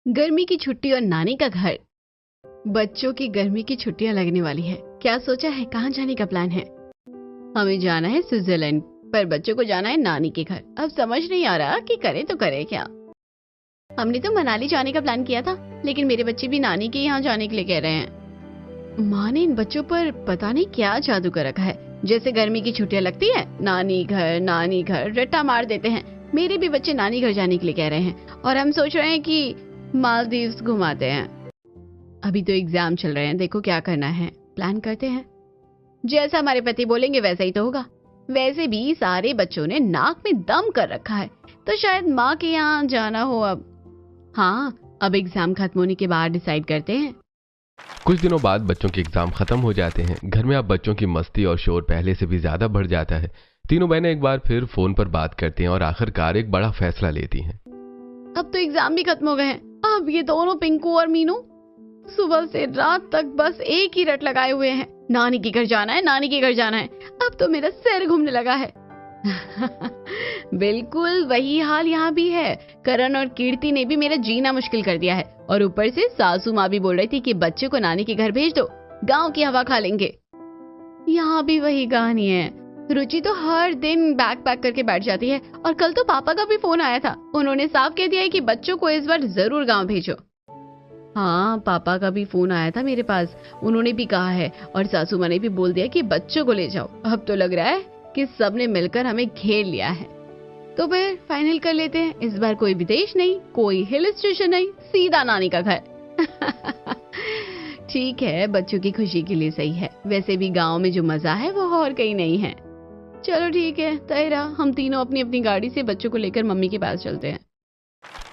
गर्मी की छुट्टी और नानी का घर। बच्चों की गर्मी की छुट्टियां लगने वाली है। क्या सोचा है, कहाँ जाने का प्लान है? हमें जाना है स्विट्जरलैंड, पर बच्चों को जाना है नानी के घर। अब समझ नहीं आ रहा कि करे तो करे क्या। हमने तो मनाली जाने का प्लान किया था, लेकिन मेरे बच्चे भी नानी के यहाँ जाने के लिए कह रहे हैं। माँ ने इन बच्चों पर पता नहीं क्या जादू कर रखा है। जैसे गर्मी की छुट्टियां लगती है, नानी घर रट्टा मार देते हैं। मेरे भी बच्चे नानी घर जाने के लिए कह रहे हैं और हम सोच रहे हैं कि मालदीव्स घुमाते हैं। अभी तो एग्जाम चल रहे हैं, देखो क्या करना है, प्लान करते हैं। जैसा हमारे पति बोलेंगे वैसा ही तो होगा। वैसे भी सारे बच्चों ने नाक में दम कर रखा है, तो शायद माँ के यहाँ जाना हो अब। हाँ, अब एग्जाम खत्म होने के बाद डिसाइड करते हैं। कुछ दिनों बाद बच्चों के एग्जाम खत्म हो जाते हैं। घर में अब बच्चों की मस्ती और शोर पहले से भी ज्यादा बढ़ जाता है। तीनों बहनें एक बार फिर फोन पर बात करती हैं और आखिरकार एक बड़ा फैसला लेती हैं। अब तो एग्जाम भी खत्म हो गए हैं। अब ये दोनों पिंकू और मीनू सुबह से रात तक बस एक ही रट लगाए हुए हैं, नानी के घर जाना है, नानी के घर जाना है। अब तो मेरा सिर घूमने लगा है। बिल्कुल वही हाल यहाँ भी है। करण और कीर्ति ने भी मेरा जीना मुश्किल कर दिया है, और ऊपर से सासू माँ भी बोल रही थी कि बच्चे को नानी के घर भेज दो, गांव की हवा खा लेंगे। यहाँ भी वही कहानी है। रुचि तो हर दिन बैग पैक करके बैठ जाती है, और कल तो पापा का भी फोन आया था। उन्होंने साफ कह दिया है कि बच्चों को इस बार जरूर गांव भेजो। हाँ, पापा का भी फोन आया था मेरे पास। उन्होंने भी कहा है, और सासू माँ ने भी बोल दिया कि बच्चों को ले जाओ। अब तो लग रहा है कि सबने मिलकर हमें घेर लिया है। तो फिर फाइनल कर लेते हैं, इस बार कोई विदेश नहीं, कोई हिल स्टेशन नहीं, सीधा नानी का घर। ठीक है, बच्चों की खुशी के लिए सही है। वैसे भी गांव में जो मजा है वो और कहीं नहीं है। चलो ठीक है, तय रहा। हम तीनों अपनी अपनी गाड़ी से बच्चों को लेकर मम्मी के पास चलते हैं।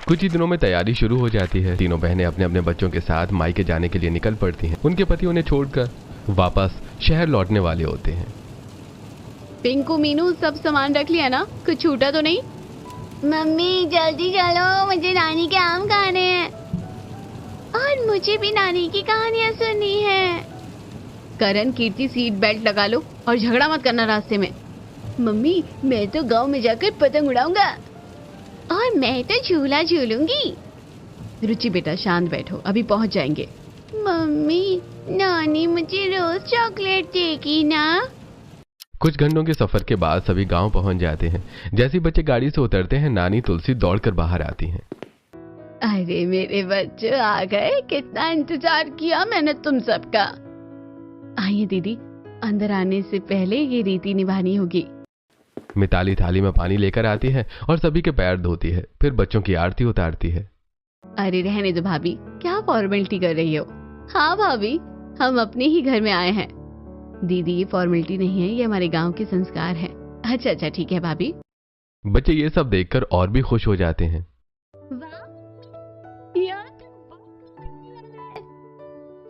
कुछ ही दिनों में तैयारी शुरू हो जाती है। तीनों बहनें अपने अपने बच्चों के साथ मायके जाने के लिए निकल पड़ती हैं। उनके पति उन्हें छोड़कर वापस शहर लौटने वाले होते हैं। पिंकू, मीनू, सब सामान रख लिया ना? कुछ छूटा तो नहीं? मम्मी जल्दी चलो, मुझे नानी के आम खाने हैं और मुझे भी नानी की कहानियाँ सुननी है। करण, कीर्ति, सीट बेल्ट लगा लो और झगड़ा मत करना रास्ते में। मम्मी मैं तो गांव में जाकर पतंग उड़ाऊंगा और मैं तो झूला झूलूंगी। रुचि बेटा शांत बैठो, अभी पहुंच जाएंगे। मम्मी नानी मुझे रोज चॉकलेट देगी ना? कुछ घंटों के सफर के बाद सभी गांव पहुंच जाते हैं। जैसे ही बच्चे गाड़ी से उतरते हैं, नानी तुलसी दौड़कर बाहर आती हैं। अरे मेरे बच्चे आ गए, कितना इंतजार किया मैंने तुम सबका। आइए दीदी, अंदर आने से पहले ये रीति निभानी होगी। मिताली थाली में पानी लेकर आती है और सभी के पैर धोती है, फिर बच्चों की आरती उतारती है। अरे रहने दो भाभी, क्या फॉर्मेलिटी कर रही हो? हाँ भाभी, हम अपने ही घर में आए हैं। दीदी ये फॉर्मेलिटी नहीं है, ये हमारे गांव के संस्कार है। अच्छा ठीक है भाभी। बच्चे ये सब देखकर और भी खुश हो जाते हैं।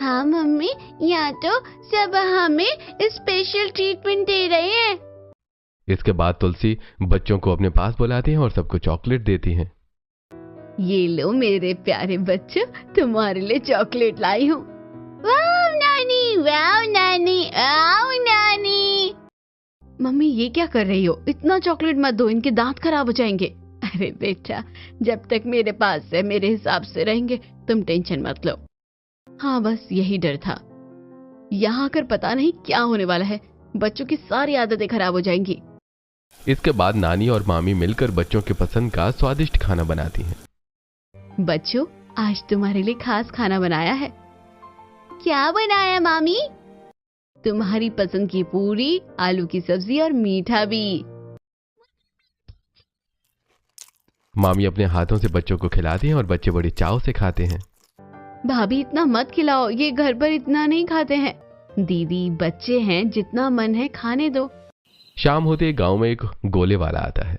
हाँ मम्मी, यहाँ तो सब हमें स्पेशल ट्रीटमेंट दे रहे हैं। इसके बाद तुलसी बच्चों को अपने पास बुलाती है और सबको चॉकलेट देती है। ये लो मेरे प्यारे बच्चों, तुम्हारे लिए चॉकलेट लाई हूँ। वाव नानी, वाव नानी, आओ नानी। मम्मी ये क्या कर रही हो? इतना चॉकलेट मत दो, इनके दांत खराब हो जाएंगे। अरे बेटा, जब तक मेरे पास है मेरे हिसाब से रहेंगे, तुम टेंशन मत लो। हाँ बस यही डर था। यहाँ आकर पता नहीं क्या होने वाला है, बच्चों की सारी आदतें खराब हो जाएंगी। इसके बाद नानी और मामी मिलकर बच्चों के पसंद का स्वादिष्ट खाना बनाती हैं। बच्चों, आज तुम्हारे लिए खास खाना बनाया है। क्या बनाया मामी? तुम्हारी पसंद की पूरी, आलू की सब्जी और मीठा भी। मामी अपने हाथों से बच्चों को खिलाती हैं और बच्चे बड़ी चाव से खाते हैं। भाभी इतना मत खिलाओ, ये घर पर इतना नहीं खाते हैं। दीदी बच्चे हैं, जितना मन है खाने दो। शाम होते ही गांव में एक गोले वाला आता है।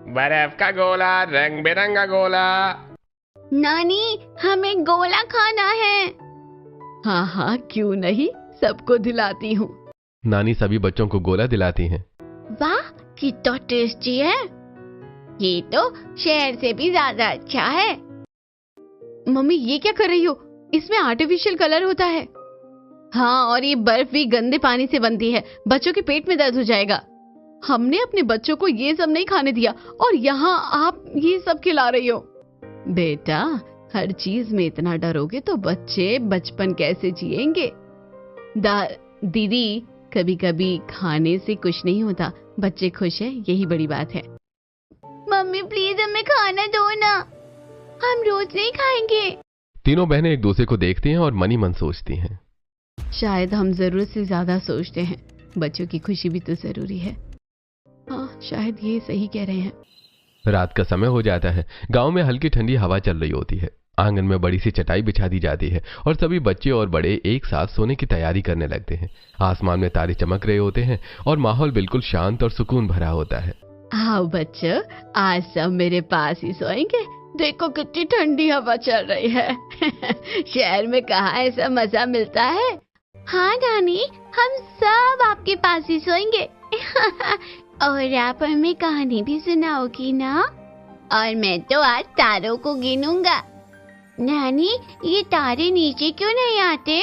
बर्फ का गोला, रंग बिरंगा गोला। नानी हमें गोला खाना है। हाँ क्यों नहीं, सबको दिलाती हूँ। नानी सभी बच्चों को गोला दिलाती हैं। वाह कितना टेस्टी है, ये तो शहर से भी ज्यादा अच्छा है। मम्मी ये क्या कर रही हो? इसमें आर्टिफिशियल कलर होता है। हाँ, और ये बर्फ भी गंदे पानी से बनती है, बच्चों के पेट में दर्द हो जाएगा। हमने अपने बच्चों को ये सब नहीं खाने दिया, और यहाँ आप ये सब खिला रही हो। बेटा हर चीज में इतना डरोगे तो बच्चे बचपन कैसे जिएंगे? दीदी, कभी कभी खाने से कुछ नहीं होता, बच्चे खुश हैं यही बड़ी बात है। मम्मी प्लीज हमें खाना दो ना, हम रोज नहीं खाएंगे। तीनों बहनें एक दूसरे को देखती हैं और मन ही मन सोचती हैं, शायद हम जरूरत से ज्यादा सोचते हैं, बच्चों की खुशी भी तो जरूरी है। हाँ, शायद ये सही कह रहे हैं। रात का समय हो जाता है। गांव में हल्की ठंडी हवा चल रही होती है। आंगन में बड़ी सी चटाई बिछा दी जाती है और सभी बच्चे और बड़े एक साथ सोने की तैयारी करने लगते हैं। आसमान में तारे चमक रहे होते हैं और माहौल बिल्कुल शांत और सुकून भरा होता है। आओ बच्चों, आज सब मेरे पास ही सोएंगे। देखो कितनी ठंडी हवा चल रही है। शहर में कहाँ ऐसा मजा मिलता है। हाँ नानी, हम सब आपके पास ही सोएंगे। और आप हमें कहानी भी सुनाओगी ना? और मैं तो आज तारों को गिनूंगा। नानी, ये तारे नीचे क्यों नहीं आते?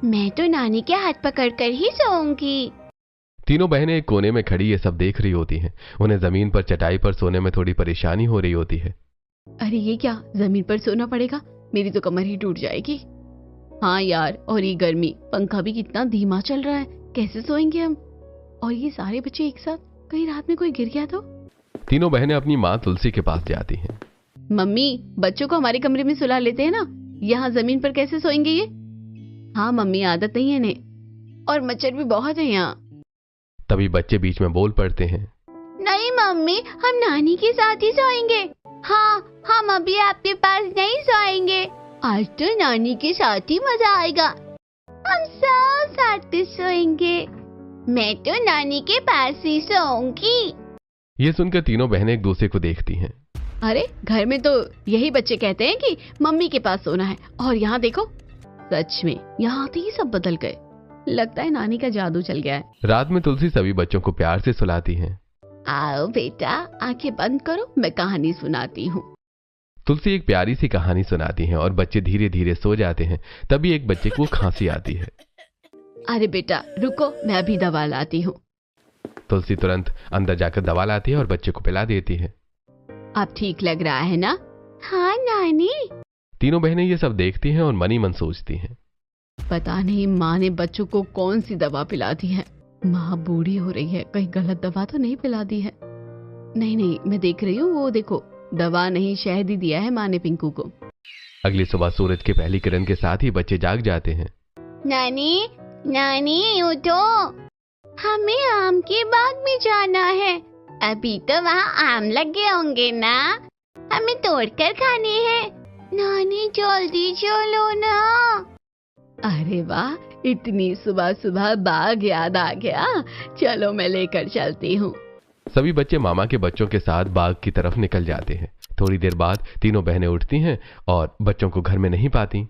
मैं तो नानी के हाथ पकड़कर ही सोऊंगी। तीनों बहनें एक कोने में खड़ी ये सब देख रही होती हैं। उन्हें जमीन पर चटाई पर सोने में थोड़ी परेशानी हो रही होती है। अरे ये क्या, जमीन पर सोना पड़ेगा? मेरी तो कमर ही टूट जाएगी। हाँ यार, और ये गर्मी, पंखा भी कितना धीमा चल रहा है, कैसे सोएंगे हम? और ये सारे बच्चे एक साथ, कहीं रात में कोई गिर गया तो? तीनों बहनें अपनी माँ तुलसी के पास जाती हैं। मम्मी, बच्चों को हमारे कमरे में सुला लेते हैं ना, यहाँ जमीन पर कैसे सोएंगे ये? हाँ मम्मी, आदत नहीं है इन्हें, और मच्छर भी बहुत है यहाँ। तभी बच्चे बीच में बोल पड़ते हैं, नहीं मम्मी, हम नानी के साथ ही सोएंगे। हाँ, हम अभी आपके पास नहीं सोएंगे। आज तो नानी के साथ ही मजा आएगा। हम सब साथ में सोएंगे। मैं तो नानी के पास ही सोऊंगी। ये सुनकर तीनों बहनें एक दूसरे को देखती हैं। अरे घर में तो यही बच्चे कहते हैं कि मम्मी के पास सोना है, और यहाँ देखो, सच में यहाँ आते ही सब बदल गए। लगता है नानी का जादू चल गया है। रात में तुलसी सभी बच्चों को प्यार से सुलाती हैं। आओ बेटा, आंखें बंद करो, मैं कहानी सुनाती हूँ। तुलसी एक प्यारी सी कहानी सुनाती हैं और बच्चे धीरे धीरे सो जाते हैं। तभी एक बच्चे को खांसी आती है। अरे बेटा रुको, मैं अभी दवा लाती हूँ। तुलसी तुरंत अंदर जाकर दवा लाती है और बच्चे को पिला देती है। अब ठीक लग रहा है ना? हाँ नानी। तीनों बहनें ये सब देखती हैं और मन ही मन सोचती हैं, पता नहीं माँ ने बच्चों को कौन सी दवा पिला दी है। माँ बूढ़ी हो रही है, कहीं गलत दवा तो नहीं पिला दी है। नहीं, मैं देख रही हूँ, वो देखो, दवा नहीं शहद ही दिया है माँ ने पिंकू को। अगली सुबह सूरज के पहली किरण के साथ ही बच्चे जाग जाते हैं। नानी, नानी उठो, हमें आम के बाग में जाना है। अभी तो वहाँ आम लगे होंगे ना, हमें तोड़कर खाने हैं। नानी जल्दी चलो ना। अरे वाह, इतनी सुबह सुबह बाग याद आ गया। चलो मैं लेकर चलती हूँ। सभी बच्चे मामा के बच्चों के साथ बाग की तरफ निकल जाते हैं। थोड़ी देर बाद तीनों बहनें उठती हैं और बच्चों को घर में नहीं पाती।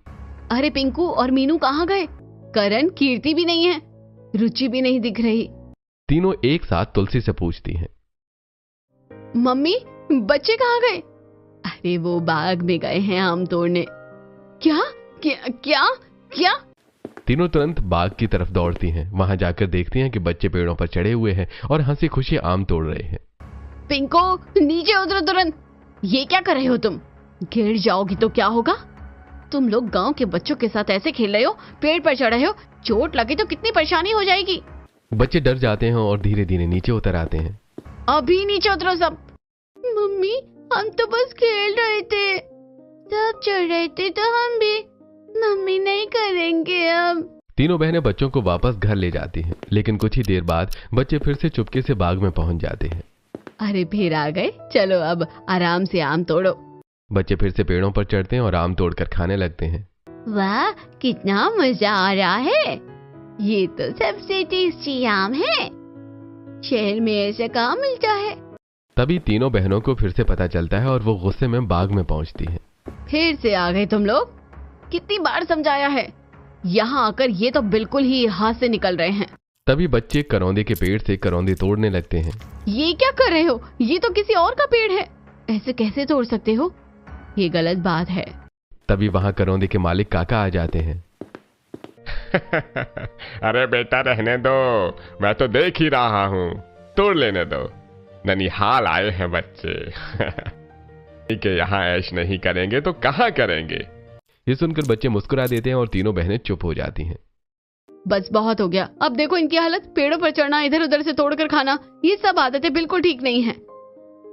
अरे पिंकू और मीनू कहाँ गए? करण, कीर्ति भी नहीं है, रुचि भी नहीं दिख रही। तीनों एक साथ तुलसी से पूछती हैं, मम्मी बच्चे कहाँ गए? अरे वो बाग में गए हैं आम तोड़ने। क्या क्या क्या क्या? तीनों तुरंत बाग की तरफ दौड़ती हैं। वहां जाकर देखती हैं कि बच्चे पेड़ों पर चढ़े हुए हैं और हंसी खुशी आम तोड़ रहे हैं। पिंको नीचे उतरो तुरंत। ये क्या कर रहे हो तुम? गिर जाओगी तो क्या होगा? तुम लोग गांव के बच्चों के साथ ऐसे खेल रहे हो, पेड़ पर चढ़े हो, चोट लगे तो कितनी परेशानी हो जाएगी। बच्चे डर जाते हैं और धीरे धीरे नीचे उतर आते हैं। अभी नीचे उतरो सब। मम्मी, हम तो बस खेल रहे थे, सब चढ़ रहे थे तो हम भी। मम्मी नहीं करेंगे अब। तीनों बहनें बच्चों को वापस घर ले जाती हैं, लेकिन कुछ ही देर बाद बच्चे फिर से चुपके से बाग में पहुंच जाते हैं। अरे फिर आ गए, चलो अब आराम से आम तोड़ो। बच्चे फिर से पेड़ों पर चढ़ते हैं और आम तोड़कर खाने लगते हैं। वाह, कितना मजा आ रहा है। ये तो सबसे टेस्टी आम है। शहर में ऐसा कहाँ मिलता है। तभी तीनों बहनों को फिर से पता चलता है और वो गुस्से में बाग में पहुंचती हैं। फिर से आ गए तुम लोग? कितनी बार समझाया है, यहाँ आकर ये तो बिल्कुल ही हाथ से निकल रहे हैं। तभी बच्चे करौंदे के पेड़ से करौंदे तोड़ने लगते हैं। ये क्या कर रहे हो? ये तो किसी और का पेड़ है, ऐसे कैसे तोड़ सकते हो? ये गलत बात है। तभी वहां करौंदे के मालिक काका आ जाते हैं। अरे बेटा रहने दो, मैं तो देख ही रहा हूँ, तोड़ लेने दो। ननिहाल आए हैं बच्चे। कि यहाँ ऐश नहीं करेंगे तो कहाँ करेंगे। ये सुनकर बच्चे मुस्कुरा देते हैं और तीनों बहनें चुप हो जाती हैं। बस बहुत हो गया, अब देखो इनकी हालत, पेड़ों पर चढ़ना, इधर उधर से तोड़कर खाना, ये सब आदतें बिल्कुल ठीक नहीं है।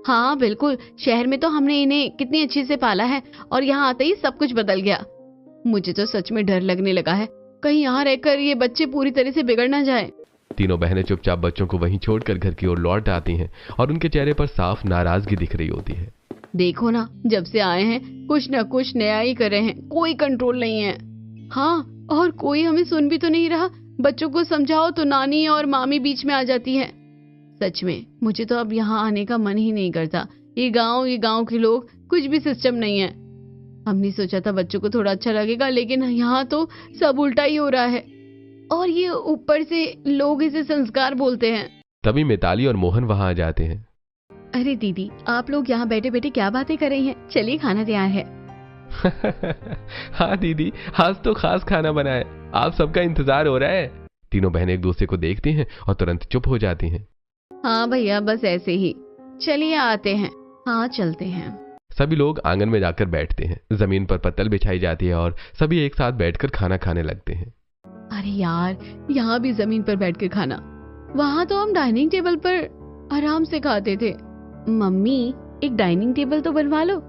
हाँ बिल्कुल, शहर में तो हमने इन्हें कितनी अच्छी से पाला है और यहाँ आते ही सब कुछ बदल गया। मुझे तो सच में डर लगने लगा है, कहीं यहाँ रहकर ये बच्चे पूरी तरह से बिगड़ ना जाए। तीनों बहनें चुपचाप बच्चों को वहीं छोड़कर घर की ओर लौट आती हैं और उनके चेहरे पर साफ नाराजगी दिख रही होती है। देखो ना, जब से आए हैं कुछ न कुछ नया ही कर रहे हैं, कोई कंट्रोल नहीं है। हाँ, और कोई हमें सुन भी तो नहीं रहा। बच्चों को समझाओ तो नानी और मामी बीच में आ जाती है। सच में मुझे तो अब यहाँ आने का मन ही नहीं करता। ये गांव के लोग, कुछ भी सिस्टम नहीं है। हमने सोचा था बच्चों को थोड़ा अच्छा लगेगा, लेकिन यहाँ तो सब उल्टा ही हो रहा है। और ये ऊपर से लोग इसे संस्कार बोलते हैं। तभी मिताली और मोहन वहां आ जाते हैं। अरे दीदी, आप लोग यहाँ बैठे बैठे क्या बातें कर रही हैं? चलिए, खाना तैयार है। हाँ दीदी, आज तो खास खाना बना है, आप सबका इंतजार हो रहा है। तीनों बहनें एक दूसरे को देखती हैं और तुरंत चुप हो जाती हैं। हाँ भैया, बस ऐसे ही। चलिए आते हैं। हाँ चलते हैं। सभी लोग आंगन में जाकर बैठते हैं। जमीन पर पत्तल बिछाई जाती है और सभी एक साथ बैठकर खाना खाने लगते हैं। अरे यार, यहाँ भी जमीन पर बैठकर खाना, वहाँ तो हम डाइनिंग टेबल पर आराम से खाते थे। मम्मी, एक डाइनिंग टेबल तो बनवा लो।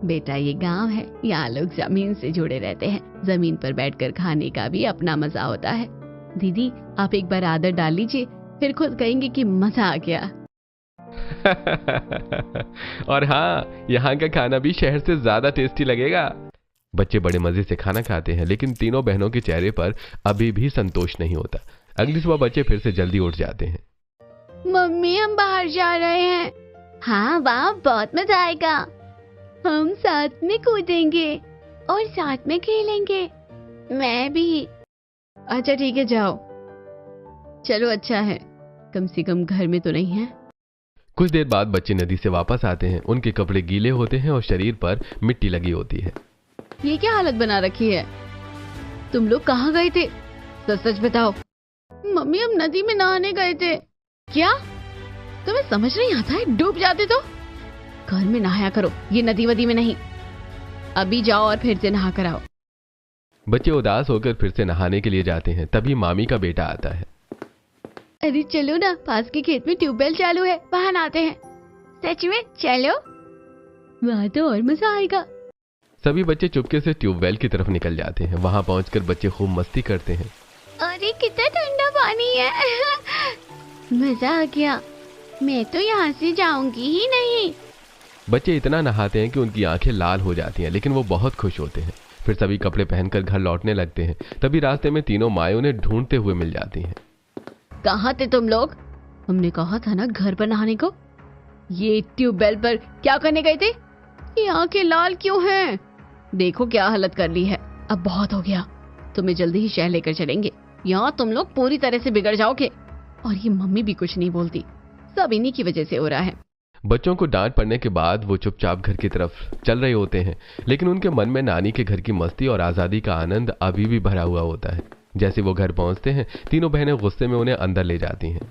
बेटा, ये गांव है, यहाँ लोग जमीन से जुड़े रहते हैं। जमीन पर बैठकर खाने का भी अपना मजा होता है। दीदी, आप एक बार आदत डाल लीजिए, फिर खुद कहेंगे कि मजा आ गया। और हाँ, यहाँ का खाना भी शहर से ज्यादा टेस्टी लगेगा। बच्चे बड़े मजे से खाना खाते हैं, लेकिन तीनों बहनों के चेहरे पर अभी भी संतोष नहीं होता। अगली सुबह बच्चे फिर से जल्दी उठ जाते हैं। मम्मी, हम बाहर जा रहे हैं। हाँ वाह, बहुत मजा आएगा। हम साथ में कूदेंगे और साथ में खेलेंगे। मैं भी। अच्छा ठीक है, जाओ। चलो, अच्छा है, कम से कम घर में तो नहीं है। कुछ देर बाद बच्चे नदी से वापस आते हैं। उनके कपड़े गीले होते हैं और शरीर पर मिट्टी लगी होती है। ये क्या हालत बना रखी है? तुम लोग कहाँ गए थे? सच सच बताओ। मम्मी, हम नदी में नहाने गए थे। क्या तुम्हें समझ नहीं आता है? डूब जाते तो घर में नहाया करो, ये नदी वदी में नहीं। अभी जाओ और फिर से नहा कर आओ। बच्चे उदास होकर फिर से नहाने के लिए जाते हैं। तभी मामी का बेटा आता है। अरे चलो ना, पास के खेत में ट्यूबवेल चालू है, वहां नहाते हैं। सच में? चलो। वहां तो और मजा आएगा। सभी बच्चे चुपके से ट्यूबवेल की तरफ निकल जाते हैं। वहां पहुंचकर बच्चे खूब मस्ती करते हैं। अरे कितना ठंडा पानी है। मजा आ गया। मैं तो यहाँ से जाऊंगी ही नहीं। बच्चे इतना नहाते हैं कि उनकी आंखें लाल हो जाती हैं, लेकिन वो बहुत खुश होते हैं। फिर सभी कपड़े पहनकर घर लौटने लगते हैं। तभी रास्ते में तीनों माएं उन्हें ढूंढते हुए मिल जाती हैं। कहाँ थे तुम लोग? हमने कहा था ना घर पर नहाने को। ये ट्यूबवेल पर क्या करने गए थे? ये आंखें लाल क्यों हैं? देखो क्या हालत कर ली है। अब बहुत हो गया, तुम्हें जल्दी ही शहर लेकर चलेंगे। यहाँ तुम लोग पूरी तरह से बिगड़ जाओगे। और ये मम्मी भी कुछ नहीं बोलती, सब इन्हीं की वजह से हो रहा है। बच्चों को डांट पड़ने के बाद वो चुपचाप घर की तरफ चल रहे होते हैं, लेकिन उनके मन में नानी के घर की मस्ती और आजादी का आनंद अभी भी भरा हुआ होता है। जैसे वो घर पहुंचते हैं, तीनों बहनें गुस्से में उन्हें अंदर ले जाती हैं।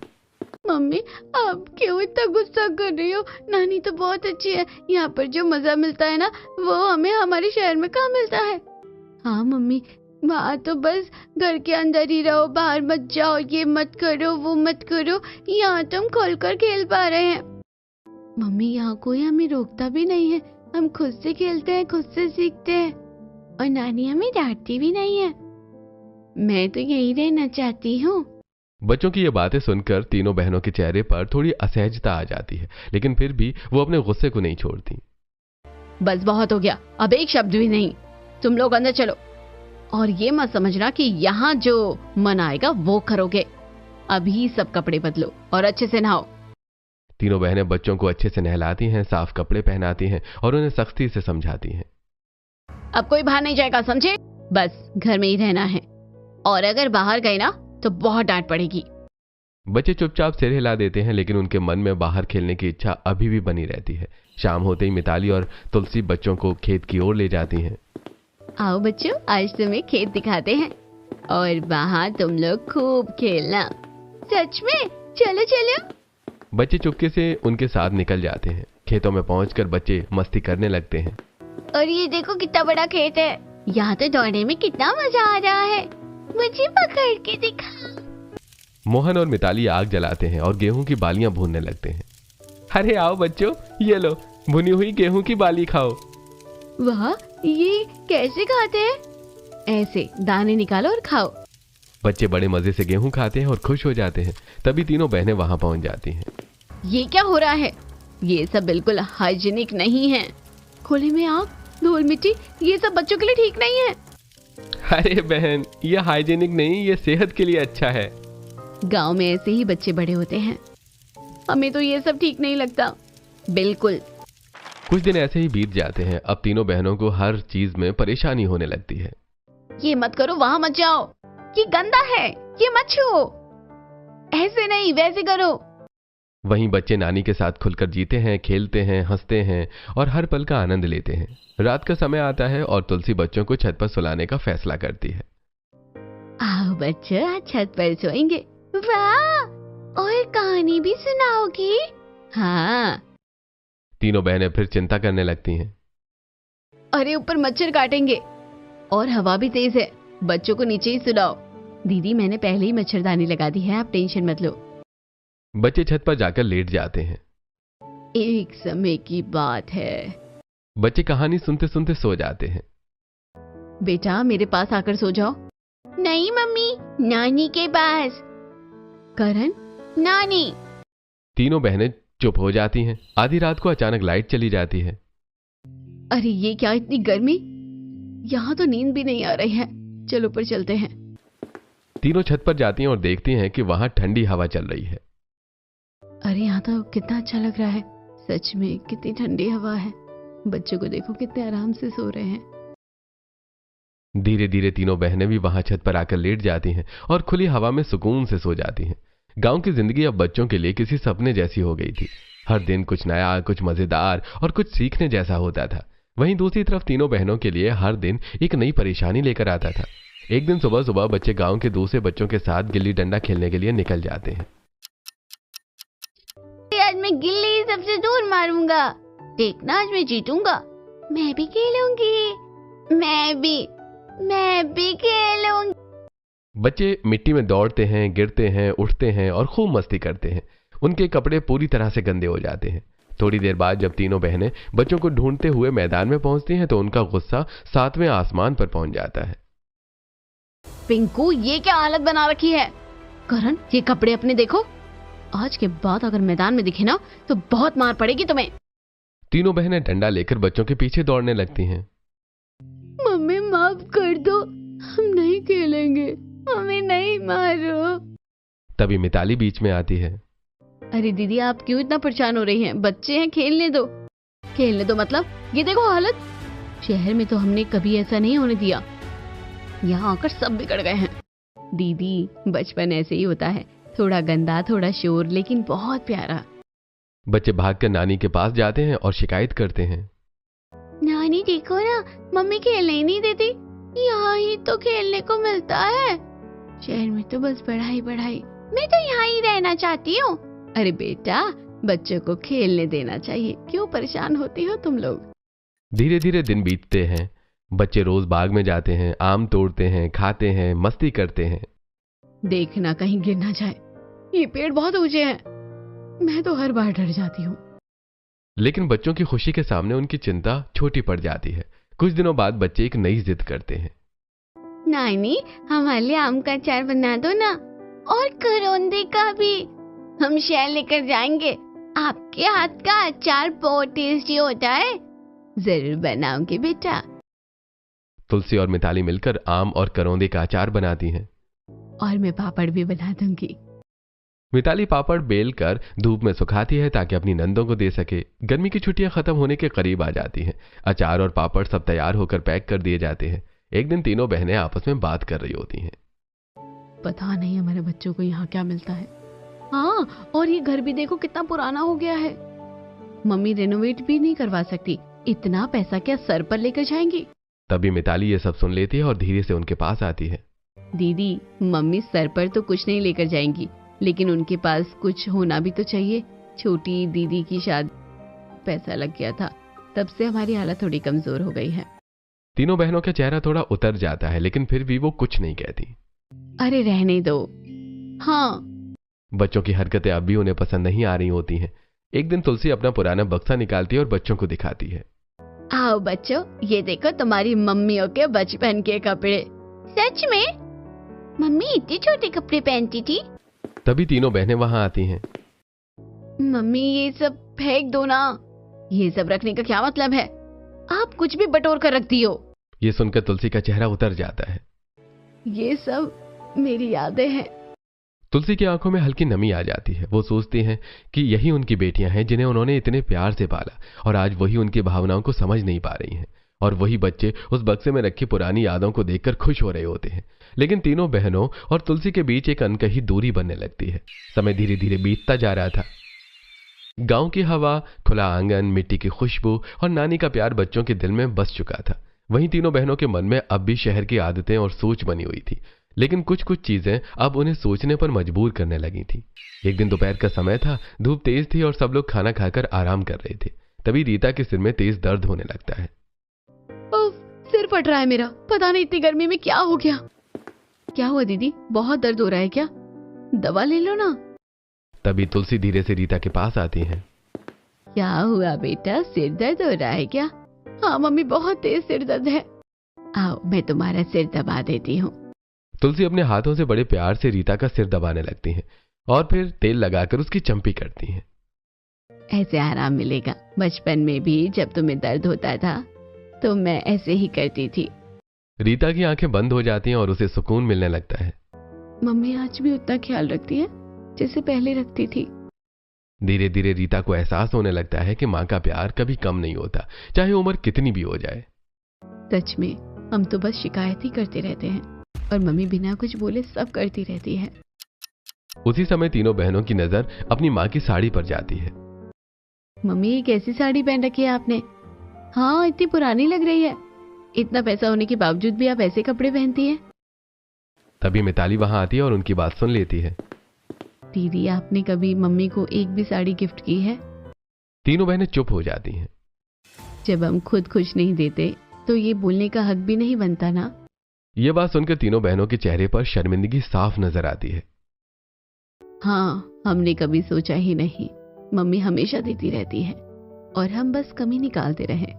मम्मी, आप क्यों इतना गुस्सा कर रही हो? नानी तो बहुत अच्छी है। यहाँ पर जो मजा मिलता है ना, वो हमें हमारे शहर में कहाँ मिलता है। हाँ मम्मी, वहाँ तो बस घर के अंदर ही रहो, बाहर मत जाओ, ये मत करो, वो मत करो। यहाँ तो हम खोलकर खेल पा रहे हैं। मम्मी, यहाँ कोई हमें रोकता भी नहीं है। हम खुद से खेलते हैं, खुद से सीखते हैं। और नानी हमें डांटती भी नहीं है। मैं तो यही रहना चाहती हूँ। बच्चों की ये बातें सुनकर तीनों बहनों के चेहरे पर थोड़ी असहजता आ जाती है, लेकिन फिर भी वो अपने गुस्से को नहीं छोड़ती। बस बहुत हो गया, अब एक शब्द भी नहीं। तुम लोग अंदर चलो। और ये मत समझना कि यहाँ जो मन आएगा वो करोगे। अभी सब कपड़े बदलो और अच्छे से नहाओ। तीनों बहनें बच्चों को अच्छे से नहलाती हैं, साफ कपड़े पहनाती हैं और उन्हें सख्ती से समझाती हैं। अब कोई बाहर नहीं जाएगा, समझे? बस घर में ही रहना है। और अगर बाहर गए ना तो बहुत डांट पड़ेगी। बच्चे चुपचाप सिर हिला देते हैं, लेकिन उनके मन में बाहर खेलने की इच्छा अभी भी बनी रहती है। शाम होते ही मिताली और तुलसी बच्चों को खेत की ओर ले जाती हैं। आओ बच्चों, आज तुम्हें खेत दिखाते हैं और वहाँ तुम लोग खूब खेलना। सच में? चलो चलो। बच्चे चुपके से उनके साथ निकल जाते हैं। खेतों में पहुंचकर बच्चे मस्ती करने लगते हैं। और ये देखो कितना बड़ा खेत है, यहाँ तो दौड़ने में कितना मजा आ रहा है, मुझे पकड़ के दिखा। मोहन और मिताली आग जलाते हैं और गेहूं की बालियां भूनने लगते हैं। अरे आओ बच्चों, ये लो भुनी हुई गेहूं की बाली खाओ। वाह, ये कैसे खाते हैं? ऐसे दाने निकालो और खाओ। बच्चे बड़े मजे से गेहूं खाते हैं और खुश हो जाते हैं। तभी तीनों बहनें वहां पहुंच जाती हैं। ये क्या हो रहा है? ये सब बिल्कुल हाइजीनिक नहीं है। खुले में आग, धूल मिट्टी, ये सब बच्चों के लिए ठीक नहीं है। अरे बहन, ये हाइजीनिक नहीं, ये सेहत के लिए अच्छा है। गांव में ऐसे ही बच्चे बड़े होते हैं। हमें तो ये सब ठीक नहीं लगता बिल्कुल। कुछ दिन ऐसे ही बीत जाते हैं। अब तीनों बहनों को हर चीज में परेशानी होने लगती है। ये मत करो, वहां मत जाओ, ये गंदा है, ये मत छुओ, ऐसे नहीं वैसे करो। वहीं बच्चे नानी के साथ खुलकर जीते हैं, खेलते हैं, हंसते हैं और हर पल का आनंद लेते हैं। रात का समय आता है और तुलसी बच्चों को छत पर सुलाने का फैसला करती है। आओ बच्चों, आज छत पर सोएंगे। वाह, और कहानी भी सुनाओगी? हाँ। तीनों बहनें फिर चिंता करने लगती हैं। अरे ऊपर मच्छर काटेंगे और हवा भी तेज है, बच्चों को नीचे ही सुलाओ। दीदी, मैंने पहले ही मच्छरदानी लगा दी है, आप टेंशन मत लो। बच्चे छत पर जाकर लेट जाते हैं। एक समय की बात है। बच्चे कहानी सुनते सुनते सो जाते हैं। बेटा, मेरे पास आकर सो जाओ। नहीं मम्मी, नानी के पास। करण, नानी। तीनों बहनें चुप हो जाती हैं। आधी रात को अचानक लाइट चली जाती है। अरे ये क्या, इतनी गर्मी, यहाँ तो नींद भी नहीं आ रही है। चलो ऊपर चलते हैं। तीनों छत पर जाती हैं और देखती हैं कि वहां ठंडी हवा चल रही है। अरे यहाँ तो कितना अच्छा लग रहा है, सच में कितनी ठंडी हवा है। बच्चों को देखो कितने आराम से सो रहे हैं। धीरे धीरे तीनों बहनें भी वहां छत पर आकर लेट जाती हैं और खुली हवा में सुकून से सो जाती हैं। गांव की जिंदगी अब बच्चों के लिए किसी सपने जैसी हो गई थी। हर दिन कुछ नया, कुछ मजेदार और कुछ सीखने जैसा होता था। वहीं दूसरी तरफ तीनों बहनों के लिए हर दिन एक नई परेशानी लेकर आता था। एक दिन सुबह सुबह बच्चे गांव के दूसरे बच्चों के साथ गिल्ली डंडा खेलने के लिए निकल जाते हैं। आज मैं गिल्ली सबसे दूर मारूंगा, देखना आज मैं जीतूंगा। मैं भी खेलूंगी, मैं भी खेलूंगी। बच्चे मिट्टी में दौड़ते हैं, गिरते हैं, उठते हैं और खूब मस्ती करते हैं। उनके कपड़े पूरी तरह से गंदे हो जाते हैं। थोड़ी देर बाद जब तीनों बहनें बच्चों को ढूंढते हुए मैदान में पहुंचती हैं तो उनका गुस्सा 7वें आसमान पर पहुंच जाता है। पिंकू, ये क्या हालत बना रखी है? करण, ये कपड़े अपने देखो। आज के बाद अगर मैदान में दिखे ना तो बहुत मार पड़ेगी तुम्हें। तीनों बहनें डंडा लेकर बच्चों के पीछे दौड़ने लगती हैं। मम्मी माफ कर दो, हम नहीं खेलेंगे, हमें नहीं मारो। तभी मिताली बीच में आती है। अरे दीदी, आप क्यों इतना परेशान हो रही हैं? बच्चे हैं, खेलने दो। खेलने दो मतलब ये देखो हालत। शहर में तो हमने कभी ऐसा नहीं होने दिया, यहाँ आकर सब बिगड़ गए हैं। दीदी, बचपन ऐसे ही होता है, थोड़ा गंदा, थोड़ा शोर, लेकिन बहुत प्यारा। बच्चे भागकर नानी के पास जाते हैं और शिकायत करते हैं। नानी देखो ना, मम्मी खेलने ही नहीं देती, यहाँ ही तो खेलने को मिलता है। शहर में तो बस पढ़ाई पढ़ाई, मैं तो यहाँ ही रहना चाहती हूँ। अरे बेटा, बच्चों को खेलने देना चाहिए, क्यों परेशान होती हो तुम लोग? धीरे धीरे दिन बीतते हैं। बच्चे रोज बाग में जाते हैं, आम तोड़ते हैं, खाते हैं, मस्ती करते हैं। देखना कहीं गिर ना जाए, ये पेड़ बहुत ऊंचे हैं, मैं तो हर बार डर जाती हूँ। लेकिन बच्चों की खुशी के सामने उनकी चिंता छोटी पड़ जाती है। कुछ दिनों बाद बच्चे एक नई जिद करते हैं। नानी, हमारे लिए आम का अचार बना दो ना, और करौंदे का भी। हम शहर लेकर जाएंगे, आपके हाथ का अचार बहुत टेस्टी होता है। जरूर बनाऊंगी बेटा। तुलसी और मिताली मिलकर आम और करौंदे का अचार बनाती हैं। और मैं पापड़ भी बना दूंगी। मिताली पापड़ बेल कर धूप में सुखाती है ताकि अपनी नंदों को दे सके। गर्मी की छुट्टियां खत्म होने के करीब आ जाती हैं। अचार और पापड़ सब तैयार होकर पैक कर दिए जाते हैं। एक दिन तीनों बहनें आपस में बात कर रही होती हैं। पता नहीं हमारे बच्चों को यहाँ क्या मिलता है। हाँ, और ये घर भी देखो कितना पुराना हो गया है। मम्मी रेनोवेट भी नहीं करवा सकती, इतना पैसा क्या सर पर लेकर जाएंगी? तभी मिताली ये सब सुन लेती है और धीरे से उनके पास आती है। दीदी, मम्मी सर पर तो कुछ नहीं लेकर जाएंगी, लेकिन उनके पास कुछ होना भी तो चाहिए। छोटी दीदी की शादी। पैसा लग गया था, तब से हमारी हालत थोड़ी कमजोर हो गई है। तीनों बहनों का चेहरा थोड़ा उतर जाता है, लेकिन फिर भी वो कुछ नहीं कहती। अरे रहने दो। हाँ। बच्चों की हरकतें अब भी उन्हें पसंद नहीं आ रही होती हैं। एक दिन तुलसी अपना पुराना बक्सा निकालती है और बच्चों को दिखाती है। आओ बच्चों, ये देखो तुम्हारी मम्मियों के बचपन के कपड़े। सच में? मम्मी इतने छोटे कपड़े पहनती थी? तभी तीनों बहनें वहां आती हैं। मम्मी ये सब फेंक दो ना, ये सब रखने का क्या मतलब है? आप कुछ भी बटोर कर रख दियो। ये सुनकर तुलसी का चेहरा उतर जाता है। ये सब मेरी यादें हैं। तुलसी की आंखों में हल्की नमी आ जाती है। वो सोचती हैं कि यही उनकी बेटियां हैं जिन्हें उन्होंने इतने प्यार से पाला, और आज वही उनकी भावनाओं को समझ नहीं पा रही हैं। और वही बच्चे उस बक्से में रखी पुरानी यादों को देखकर खुश हो रहे होते हैं। लेकिन तीनों बहनों और तुलसी के बीच एक अनकही दूरी बनने लगती है। समय धीरे धीरे बीतता जा रहा था। गांव की हवा, खुला आंगन, मिट्टी की खुशबू और नानी का प्यार बच्चों के दिल में बस चुका था। वहीं तीनों बहनों के मन में अब भी शहर की आदतें और सोच बनी हुई थी, लेकिन कुछ कुछ चीजें अब उन्हें सोचने पर मजबूर करने लगी थी। एक दिन दोपहर का समय था, धूप तेज थी और सब लोग खाना खाकर आराम कर रहे थे। तभी रीता के सिर में तेज दर्द होने लगता है। उफ, सिर फट रहा है मेरा, पता नहीं इतनी गर्मी में क्या हो गया। क्या हुआ दीदी, बहुत दर्द हो रहा है क्या? दवा ले लो ना। तभी तुलसी धीरे से रीता के पास आती है। क्या हुआ बेटा, सिर दर्द हो रहा है क्या? हाँ मम्मी, बहुत तेज सिर दर्द है। आओ मैं तुम्हारा सिर दबा देती हूँ। तुलसी अपने हाथों से बड़े प्यार से रीता का सिर दबाने लगती हैं और फिर तेल लगाकर उसकी चंपी करती हैं। ऐसे आराम मिलेगा। बचपन में भी जब तुम्हें दर्द होता था तो मैं ऐसे ही करती थी। रीता की आंखें बंद हो जाती हैं और उसे सुकून मिलने लगता है। मम्मी आज भी उतना ख्याल रखती है जैसे पहले रखती थी। धीरे धीरे रीता को एहसास होने लगता है कि माँ का प्यार कभी कम नहीं होता, चाहे उम्र कितनी भी हो जाए। सच में हम तो बस शिकायत ही करते रहते हैं और मम्मी बिना कुछ बोले सब करती रहती है। उसी समय तीनों बहनों की नजर अपनी माँ की साड़ी पर जाती है। मम्मी ये कैसी साड़ी पहन रखी है आपने? हाँ इतनी पुरानी लग रही है। इतना पैसा होने के बावजूद भी आप ऐसे कपड़े पहनती हैं। तभी मिताली वहां आती है और उनकी बात सुन लेती है। दीदी आपने कभी मम्मी को एक भी साड़ी गिफ्ट की है? तीनों बहनें चुप हो जाती हैं। जब हम खुद कुछ नहीं देते तो ये बोलने का हक भी नहीं बनता ना। ये बात सुनकर तीनों बहनों के चेहरे पर शर्मिंदगी साफ नजर आती है। हाँ हमने कभी सोचा ही नहीं। मम्मी हमेशा देती रहती है और हम बस कमी निकालते रहे।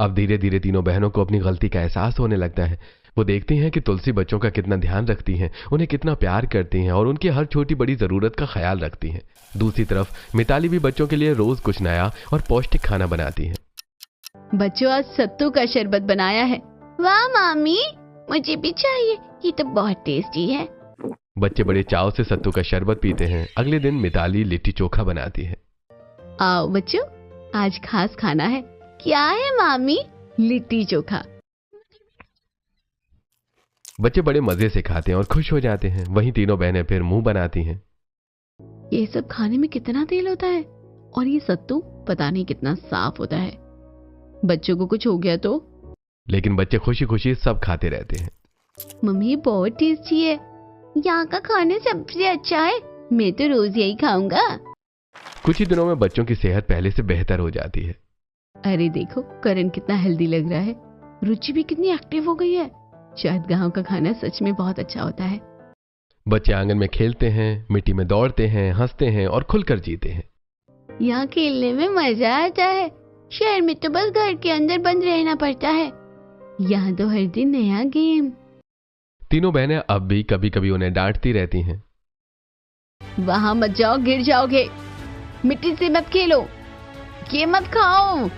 अब धीरे धीरे तीनों बहनों को अपनी गलती का एहसास होने लगता है। वो देखती हैं कि तुलसी बच्चों का कितना ध्यान रखती हैं, उन्हें कितना प्यार करती हैं और उनकी हर छोटी बड़ी जरूरत का ख्याल रखती हैं। दूसरी तरफ मिताली भी बच्चों के लिए रोज कुछ नया और पौष्टिक खाना बनाती है। बच्चों आज सत्तू का शरबत बनाया है। वाह मामी, मुझे भी चाहिए, ये तो बहुत टेस्टी है। बच्चे बड़े चाव से सत्तू का शरबत पीते हैं। अगले दिन मिताली लिट्टी चोखा बनाती है। आओ बच्चों, आज खास खाना है। क्या है मामी? लिट्टी चोखा। बच्चे बड़े मजे से खाते हैं और खुश हो जाते हैं। वहीं तीनों बहनें फिर मुंह बनाती हैं। ये सब खाने में कितना तेल होता है और ये सत्तू पता नहीं कितना साफ होता है। बच्चों को कुछ हो गया तो? लेकिन बच्चे खुशी खुशी सब खाते रहते हैं। मम्मी बहुत टेस्टी है। यहाँ का खाना सबसे अच्छा है, मैं तो रोज यही खाऊंगा। कुछ ही दिनों में बच्चों की सेहत पहले से बेहतर हो जाती है। अरे देखो करण कितना हेल्दी लग रहा है। रुचि भी कितनी एक्टिव हो गई है। शायद गांव का खाना सच में बहुत अच्छा होता है। बच्चे आंगन में खेलते हैं, मिट्टी में दौड़ते हैं, हंसते हैं और खुलकर जीते हैं। यहाँ खेलने में मजा आता है। शहर में तो बस घर के अंदर बंद रहना पड़ता है। यहाँ तो हर दिन नया गेम। तीनों बहनें अब भी कभी कभी उन्हें डांटती रहती हैं। वहां मत जाओ, गिर जाओगे। मिट्टी से मत खेलो, ये मत खाओ।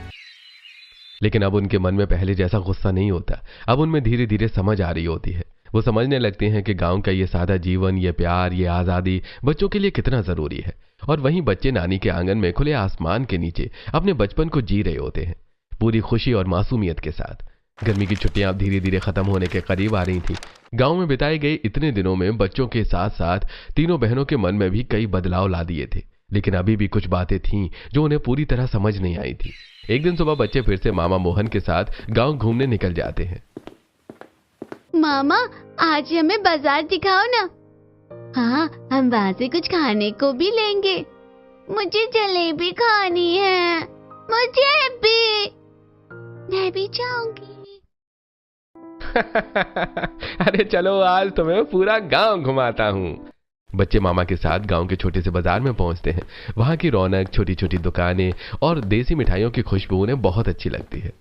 लेकिन अब उनके मन में पहले जैसा गुस्सा नहीं होता। अब उनमें धीरे धीरे समझ आ रही होती है। वो समझने लगते हैं कि गांव का ये सादा जीवन, ये प्यार, ये आजादी बच्चों के लिए कितना जरूरी है। और वहीं बच्चे नानी के आंगन में खुले आसमान के नीचे अपने बचपन को जी रहे होते हैं, पूरी खुशी और मासूमियत के साथ। गर्मी की छुट्टियां अब धीरे धीरे खत्म होने के करीब आ रही थी। गांव में बिताए गए इतने दिनों में बच्चों के साथ साथ तीनों बहनों के मन में भी कई बदलाव ला दिए थे। लेकिन अभी भी कुछ बातें थीं जो उन्हें पूरी तरह समझ नहीं आई थी। एक दिन सुबह बच्चे फिर से मामा मोहन के साथ गांव घूमने निकल जाते हैं। मामा आज हमें बाजार दिखाओ ना। हाँ, हम वहाँ से कुछ खाने को भी लेंगे। मुझे जलेबी खानी है, मुझे भी। मैं भी चाहूंगी। अरे चलो आज तुम्हें पूरा गांव घुमाता हूँ। बच्चे मामा के साथ गांव के छोटे से बाजार में पहुंचते हैं। वहां की रौनक, छोटी छोटी दुकानें और देसी मिठाइयों की खुशबू उन्हें बहुत अच्छी लगती है।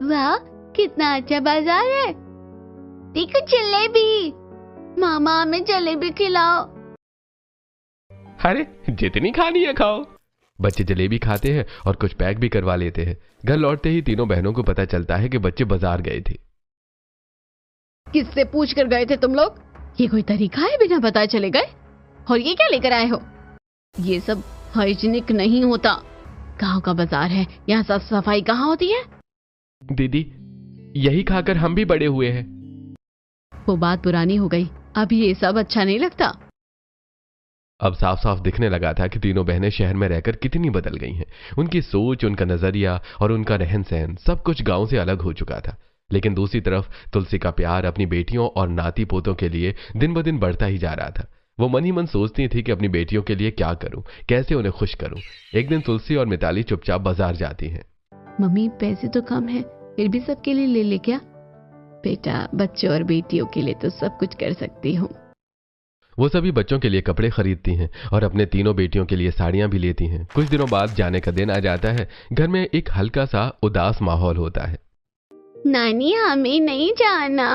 वाह, कितना अच्छा बाजार है। देखो जलेबी, मामा हमें जलेबी खिलाओ। अरे जितनी खानी है खाओ। बच्चे जलेबी खाते हैं और कुछ पैक भी करवा लेते हैं। घर लौटते ही तीनों बहनों को पता चलता है कि बच्चे बाजार गए थे। किससे पूछ कर गए थे तुम लोग? ये कोई तरीका है बिना बताए चले गए? और ये क्या लेकर आए हो? ये सब हाइजीनिक नहीं होता। गांव का बाजार है, यहाँ साफ सफाई कहाँ होती है? दीदी, यही खाकर हम भी बड़े हुए हैं। वो बात पुरानी हो गई, अब ये सब अच्छा नहीं लगता। अब साफ साफ दिखने लगा था कि तीनों बहनें शहर में रहकर कितनी बदल गई हैं। उनकी सोच, उनका नजरिया और उनका रहन सहन सब कुछ गांव से अलग हो चुका था। लेकिन दूसरी तरफ तुलसी का प्यार अपनी बेटियों और नाती पोतों के लिए दिन ब दिन बढ़ता ही जा रहा था। वो मन ही मन सोचती थी कि अपनी बेटियों के लिए क्या करूं, कैसे उन्हें खुश करूं। एक दिन तुलसी और मिताली चुपचाप बाजार जाती हैं। मम्मी, पैसे तो कम है, फिर भी सबके लिए ले ले क्या? बेटा, बच्चों और बेटियों के लिए तो सब कुछ कर सकती हूँ। वो सभी बच्चों के लिए कपड़े खरीदती हैं और अपने तीनों बेटियों के लिए साड़ियां भी लेती हैं। कुछ दिनों बाद जाने का दिन आ जाता है। घर में एक हल्का सा उदास माहौल होता है। नानी, हमें नहीं जाना,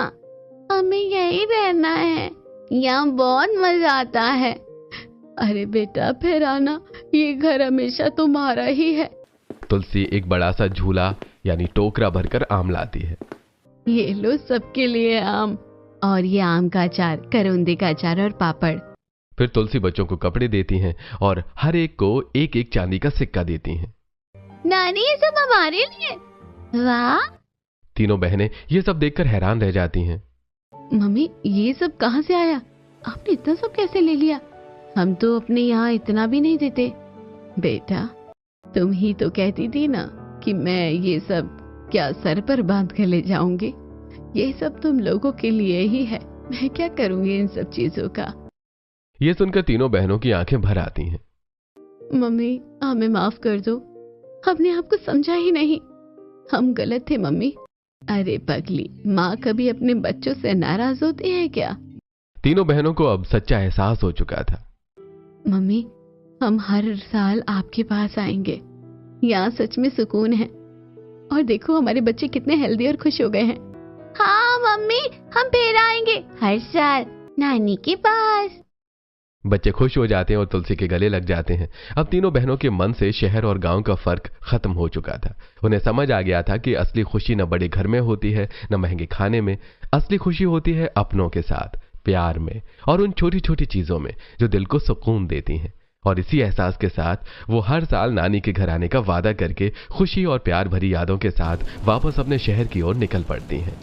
हमें यहीं रहना है, यहाँ बहुत मजा आता है। अरे बेटा, फिर आना, ये घर हमेशा तुम्हारा ही है। तुलसी एक बड़ा सा झूला यानी टोकरा भरकर आम लाती है। ये लो सबके लिए आम, और ये आम का अचार, करौंदे का अचार और पापड़। फिर तुलसी बच्चों को कपड़े देती हैं और हर एक को एक एक चांदी का सिक्का देती हैं। नानी, ये सब हमारे लिए? वाह। तीनों बहनें ये सब देखकर हैरान रह जाती हैं। मम्मी, ये सब कहाँ से आया? आपने इतना सब कैसे ले लिया? हम तो अपने यहाँ इतना भी नहीं देते। बेटा, तुम ही तो कहती थी ना कि मैं ये सब क्या सर पर बांध कर ले जाऊंगी? ये सब तुम लोगों के लिए ही है, मैं क्या करूंगी इन सब चीजों का? ये सुनकर तीनों बहनों की आंखें भर आती हैं। मम्मी, हमें माफ कर दो, हमने आपको समझा ही नहीं, हम गलत थे मम्मी। अरे पगली, माँ कभी अपने बच्चों से नाराज होती है क्या? तीनों बहनों को अब सच्चा एहसास हो चुका था। मम्मी, हम हर साल आपके पास आएंगे, यहाँ सच में सुकून है। और देखो हमारे बच्चे कितने हेल्दी और खुश हो गए हैं। हाँ मम्मी, हम फिर आएंगे हर साल नानी के पास। बच्चे खुश हो जाते हैं और तुलसी के गले लग जाते हैं। अब तीनों बहनों के मन से शहर और गांव का फर्क खत्म हो चुका था। उन्हें समझ आ गया था कि असली खुशी न बड़े घर में होती है, न महंगे खाने में। असली खुशी होती है अपनों के साथ, प्यार में और उन छोटी छोटी चीजों में जो दिल को सुकून देती हैं। और इसी एहसास के साथ वो हर साल नानी के घर आने का वादा करके खुशी और प्यार भरी यादों के साथ वापस अपने शहर की ओर निकल पड़ती हैं।